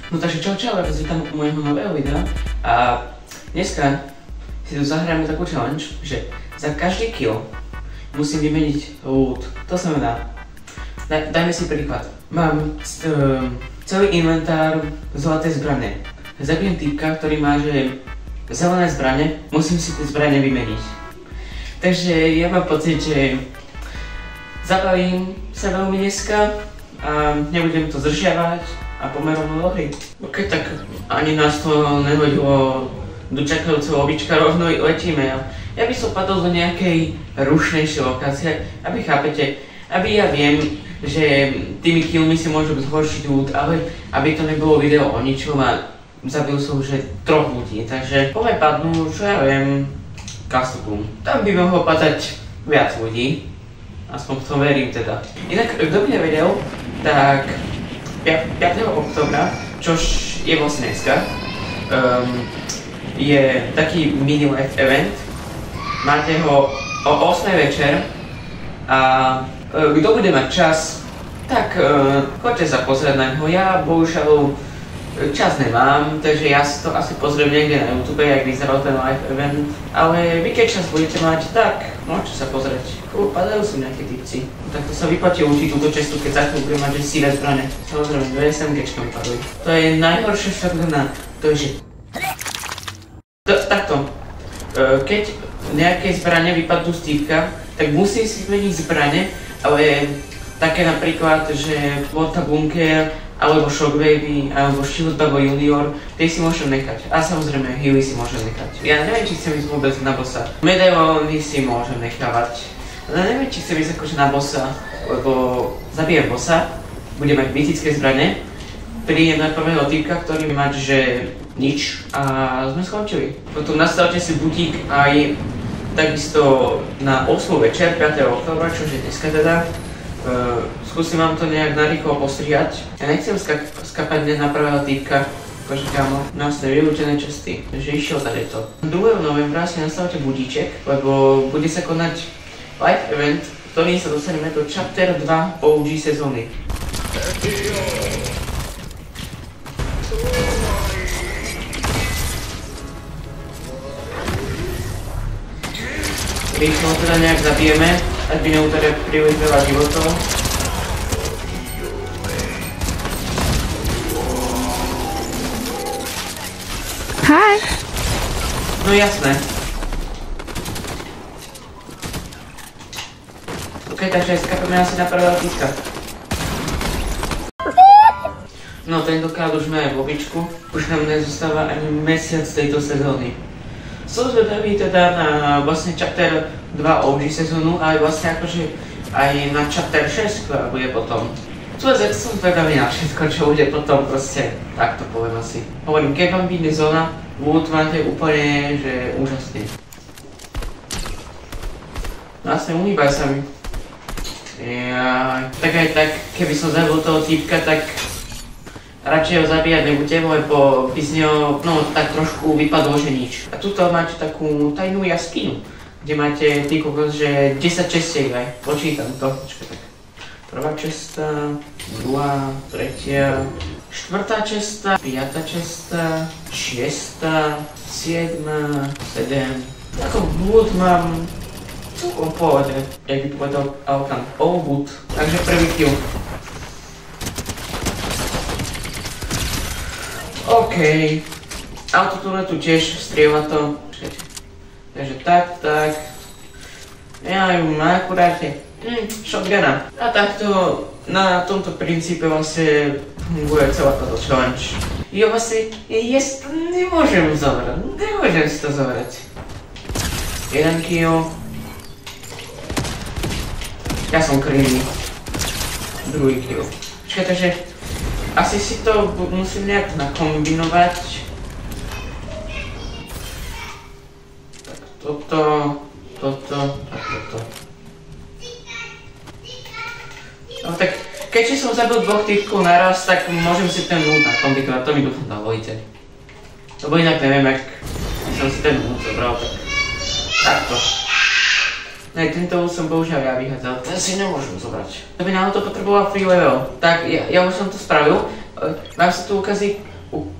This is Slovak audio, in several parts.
No takže čau, vás vítam u môjho nového videa a dneska si tu zahrajeme takú challenge, že za každý kill musím vymeniť loot. To znamená, dajme si príklad. Mám celý inventár zlaté zbrane. Zabijem týpka, ktorý má že zelené zbrane, musím si tie zbrane vymeniť. Takže ja mám pocit, že zabavím sa veľmi dneska a nebudem to zdržiavať a pomerom do hry. Ok, tak ani nás to nehodilo do čakajúceho obička, rovno letíme. Ja by som padol do nejakej rušnejšej lokácie, aby chápete, aby ja viem, že tými killmi si môžem zhoršiť loot, ale aby to nebolo video o ničom a zabil som už 3 ľudí, takže poďme padnú, čo ja viem, Kastukum. Tam by mohlo padať viac ľudí, aspoň v tom verím teda. Inak, kto by nevedel, tak 5. októbra, čož je vlastne dneska, je taký mini live event. Máte ho o 8 večer a kto bude mať čas, tak choďte sa pozrieť na ňo. Ja bohužiaľ čas nemám, takže ja si to asi pozriem niekde na YouTube, jak vyzeral ten live event. Ale vy keď čas budete mať, tak môžete sa pozrieť. Padajú sú nejaké typci. Tak to sa vyplatí učiť túto cestu, keď za chvíľu budem mať že síre zbrane. Samozrejme, 2 SMGčka mi padli. To je najhoršie shotguna, to je že... Takto. Keď nejaké zbrane vypadnú z týpka, tak musím si zmeniť zbrane, ale také napríklad, že Water Bunker, alebo Shockwave, alebo Shield Babo Junior, tie si môžem nechať. A samozrejme healy si môžem nechať. Ja neviem, či chcem ísť vôbec na bossa. Medailony si môžem nechávať. Ale neviem, či chcem ísť akože na bossa, lebo zabijem bossa, bude mať mytické zbrane, prídem na prvého týpka, ktorý má že nič a sme skončili. Potom nastavte si butík aj takisto na 8 večer, 5. októbra, čože dneska teda. Skúsim vám to nejak narýchlo postrihať. Ja nechcem skapať na prvého týpka, takže kámo, nás nevylúčené časty, takže išiel tady to. 2. novembra si nastavte budíček, lebo bude sa konať live event, ktorý sa dostaneme do Chapter 2 OG sezóny. Rýchlo teda nejak zabijeme, ať by neutare príliš veľa životov. Hi! No jasné. Ok, takže skapeme asi na prvého týpka. No tentokrát už máme bobičku, už nám nezostáva ani mesiac tejto sezóny. Som zvedavý teda na vlastne Chapter 2 OG sezónu, ale vlastne akože aj na Chapter 6, ktorá bude potom. Som zvedavý na všetko, čo bude potom, proste tak to poviem asi. Hovorím, keď vám vyjde zóna, loot máte úplne, že úžasný. Vlastne uhýbaj sa mi. Tak aj tak, keby som zabil toho týpka, tak radšej ho zabíjať nebudem, lebo by z neho, no tak trošku vypadlo, že nič. A tuto máte takú tajnú jaskyňu, kde máte ty kokos, že 10 čestiek aj. Počítam to, počkaj tak. Prvá česta, druhá, tretia, štvrtá česta, piatá česta, šiestá, 7, 7. Ako loot mám celkom v pohode, jak by povedal Alkan, all good. Takže prvý kill. OK, autotune tu tiež strieľa to, počkajte, takže tak, ja ju mám akurátne, shotguna. A takto na tomto princípe vlastne funguje celá táto challenge. Jo vlastne, nemôžem si to zobrať. Jeden kill. Ja som krivý. Druhý kill. Počkaj, takže asi si to musím nejak nakombinovať. Tak toto a toto. No tak keďže som zabil 2 týpkov naraz, tak môžem si ten loot nakombinovať, to mi dúfam dovolíte. Lebo inak neviem, jak som si ten loot zobral, tak takto. Ne, tento loot som bohužiaľ ja vyhádzal, ten si nemôžem zobrať. To by nám to potreboval free level. Tak ja už som to spravil. Mám sa tu ukázať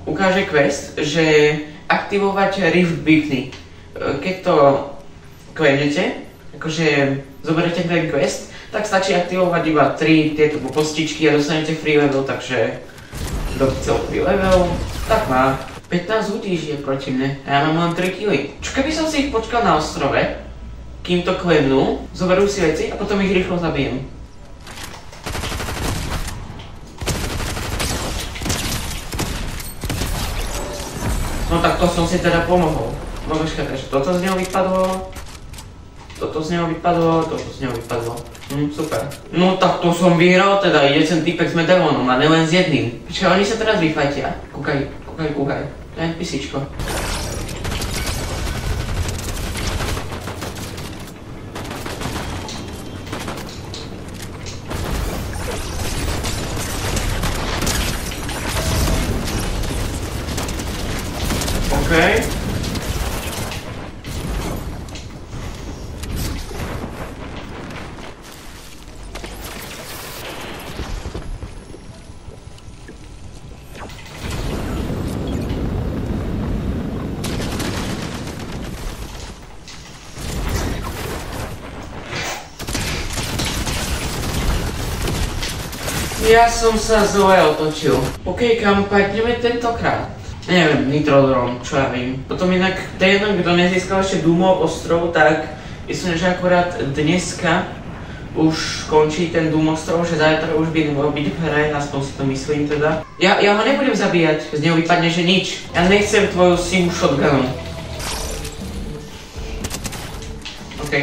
ukáže quest, že aktivovať Rift Beacony. Keď to kliknete, akože zoberete ten quest, tak stačí aktivovať iba 3 tieto postičky a dostanete free level, takže kto chcel free level, tak má 15 ľudí žije proti mne a ja mám len 3 killy. Čo keby som si ich počkal na ostrove, kým to klebnú, zoberú si veci a potom ich rýchlo zabijem. No tak to som si teda pomohol. No počkaj, takže toto z neho vypadlo. Toto z neho vypadlo, toto z neho vypadlo. Super. No tak to som vyhral teda, ide ten typek s medalónom a nelen s jedným. Počkaj, oni sa teraz vyfajtia. Kúkaj. To je NPCčko. Okej. Ja som sa zle otočil. OK, kam pôjdeme tentokrát? Neviem, Nitrodrom, čo ja vím. Potom inak, ten, kto nezískal ešte Doomov ostrov, tak myslím, že akurát dneska už končí ten Doom ostrov, že zajtra už by nemohol byť v hre, aspoň si to myslím teda. Ja ho nebudem zabíjať, z neho vypadne, že nič. Ja nechcem tvoju simu shotgunu. OK.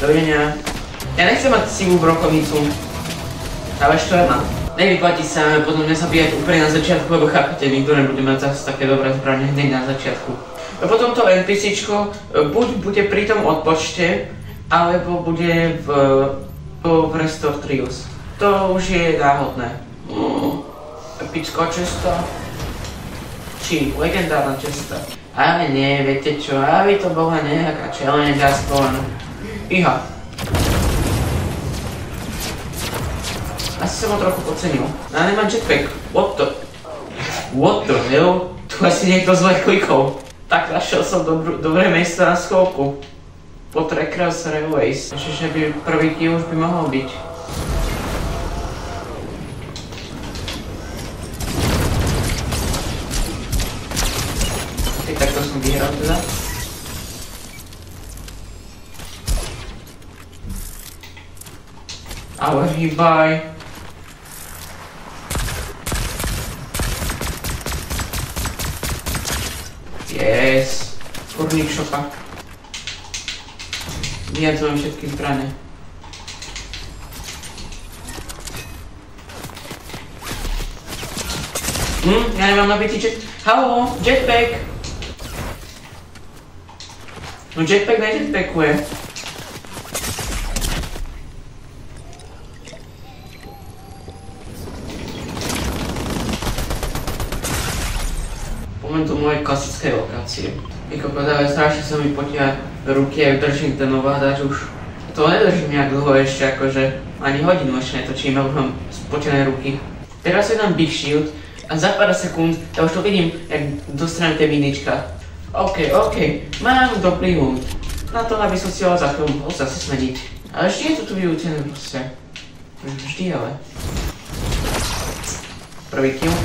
Dovidenia. Ja nechcem mať simu brokovnicu. Ale čo ja mám? Nevyplatí sa potom nezabíjať úplne na začiatku, lebo chápete, nikto nebude mať zase také dobré zbranie hneď na začiatku. A potom to NPCčko buď bude pri tom odpočte, alebo bude v Restore Trios. To už je náhodné. Epická česta. Či legendárna česta. Ale nie, viete čo, aby to bola nejaká challenge aspoň. Iha. Asi som ho trochu podcenil. Ja nemám jetpack. What the hell? Tu asi niekto zle klikol. Tak našiel som dobré miesto na schovku. Po Trackers Railways. Že by prvý kill už by mohol byť. Tak to som vyhral teda. Ale hýbaj. Yes, kurník šopa. Vyjadzujem všetky zbrane. Ja nemám nabitý Haló, jetpack! No jetpack nejetpackuje. Tu moje klasické lokácie. Ale strašne sa mi potia ruky, ak držím ten ovládač už. To nedržím nejak dlho ešte, akože ani hodinu ešte netočím, a už mám spotené ruky. Teraz si dám Big Shield a za pár sekúnd, ja už to vidím, jak dostanem tie minička. OK, mám dobrý hund. Na to, aby som si ho za chvíľu mohol zase smeniť. Ale vždy je to tu vyučené proste. Vždy ale. Prvý kill.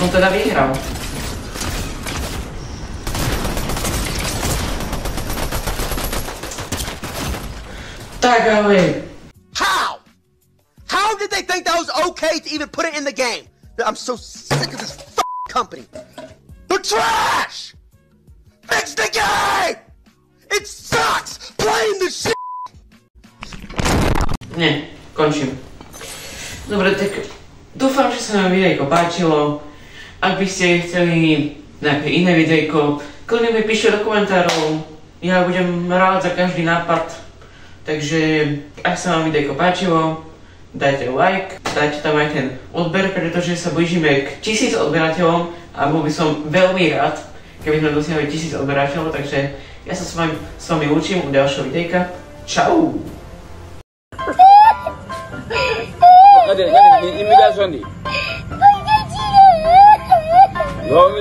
Som teda vyhral. Tak ale... How did they think that was okay to even put it in the game? I'm so sick of this company. They're trash! Fix the game! It sucks playing this shit! Nie, končím. Dobre, tak dúfam, že sa vám videjko páčilo. Ak by ste chceli nejaké iné videjko, kľudne mi píšte do komentárov. Ja budem rád za každý nápad. Takže ak sa vám videjko páčilo, dajte like, dajte tam aj ten odber, pretože sa blížime k 1000 odberateľom a bol by som veľmi rád, keby sme dosiahli 1000 odberateľov, takže ja sa s vami učím u ďalšieho videjka. Čau! Imitation di. Lo mi